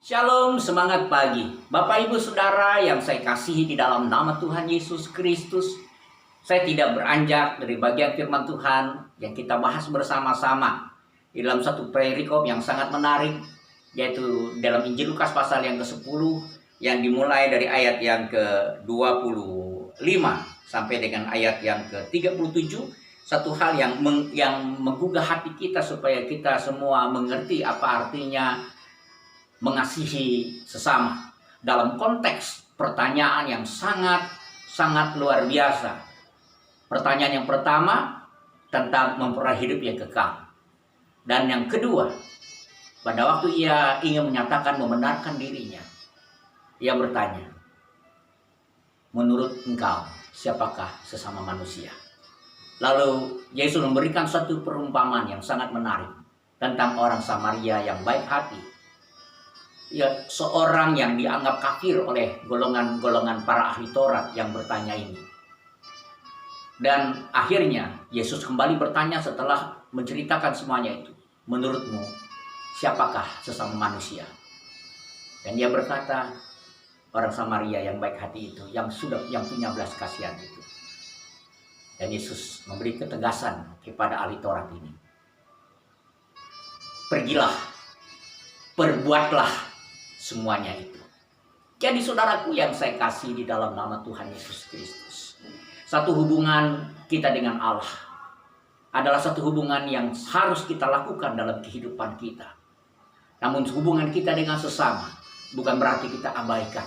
Shalom, semangat pagi. Bapak Ibu Saudara yang saya kasihi di dalam nama Tuhan Yesus Kristus. Saya tidak beranjak dari bagian firman Tuhan yang kita bahas bersama-sama di dalam satu perikop yang sangat menarik, yaitu dalam Injil Lukas pasal yang ke-10 yang dimulai dari ayat yang ke-25 sampai dengan ayat yang ke-37. Satu hal yang menggugah hati kita supaya kita semua mengerti apa artinya mengasihi sesama dalam konteks pertanyaan yang sangat luar biasa. Pertanyaan yang pertama tentang memperoleh hidup yang kekal, dan yang kedua, pada waktu ia ingin menyatakan membenarkan dirinya, ia bertanya, menurut engkau siapakah sesama manusia? Lalu Yesus memberikan satu perumpamaan yang sangat menarik tentang orang Samaria yang baik hati. Ya, seorang yang dianggap kafir oleh golongan para ahli Taurat yang bertanya ini. Dan akhirnya Yesus kembali bertanya setelah menceritakan semuanya itu. Menurutmu siapakah sesama manusia? Dan dia berkata, orang Samaria yang baik hati itu, yang punya belas kasihan itu. Dan Yesus memberi ketegasan kepada ahli Taurat ini. Pergilah, perbuatlah semuanya itu. Jadi saudaraku yang saya kasih di dalam nama Tuhan Yesus Kristus, satu hubungan kita dengan Allah adalah satu hubungan yang harus kita lakukan dalam kehidupan kita. Namun hubungan kita dengan sesama bukan berarti kita abaikan,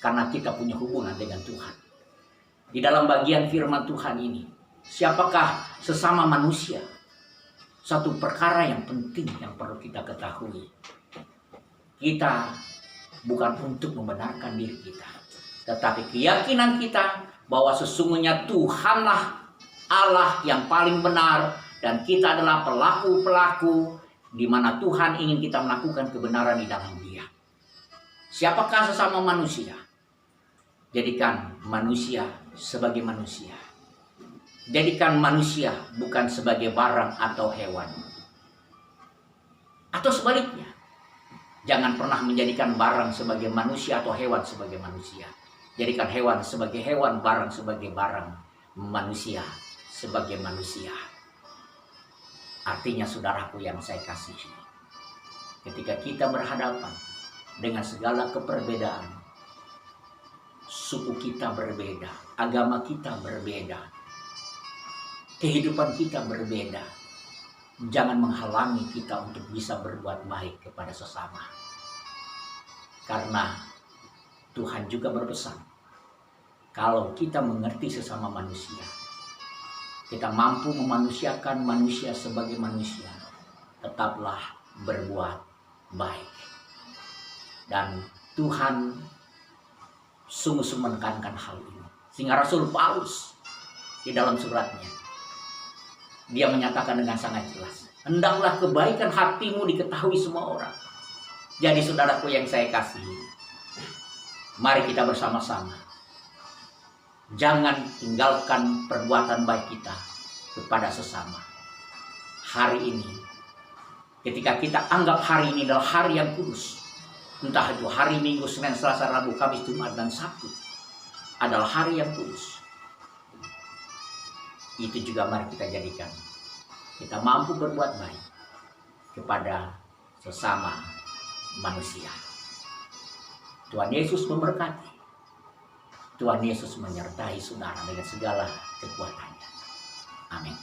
karena kita punya hubungan dengan Tuhan. Di dalam bagian firman Tuhan ini, siapakah sesama manusia? Satu perkara yang penting yang perlu kita ketahui. Kita bukan untuk membenarkan diri kita, tetapi keyakinan kita bahwa sesungguhnya Tuhanlah Allah yang paling benar, dan kita adalah pelaku-pelaku di mana Tuhan ingin kita melakukan kebenaran di dalam Dia. Siapakah sesama manusia? Jadikan manusia sebagai manusia. Jadikan manusia bukan sebagai barang atau hewan. Atau sebaliknya, jangan pernah menjadikan barang sebagai manusia atau hewan sebagai manusia. Jadikan hewan sebagai hewan, barang sebagai barang, manusia sebagai manusia. Artinya saudaraku yang saya kasihi, ketika kita berhadapan dengan segala keperbedaan, suku kita berbeda, agama kita berbeda, kehidupan kita berbeda, jangan menghalangi kita untuk bisa berbuat baik kepada sesama. Karena Tuhan juga berpesan, kalau kita mengerti sesama manusia, kita mampu memanusiakan manusia sebagai manusia, tetaplah berbuat baik. Dan Tuhan sungguh menekankan hal ini. Sehingga Rasul Paulus di dalam suratnya, dia menyatakan dengan sangat jelas, hendaklah kebaikan hatimu diketahui semua orang. Jadi saudaraku yang saya kasihi, mari kita bersama-sama, jangan tinggalkan perbuatan baik kita kepada sesama. Hari ini, ketika kita anggap hari ini adalah hari yang kudus, entah itu hari Minggu, Senin, Selasa, Rabu, Kamis, Jumat, dan Sabtu adalah hari yang kudus, itu juga mari kita jadikan kita mampu berbuat baik kepada sesama manusia. Tuhan Yesus memberkati. Tuhan Yesus menyertai saudara dengan segala kekuatannya. Amin.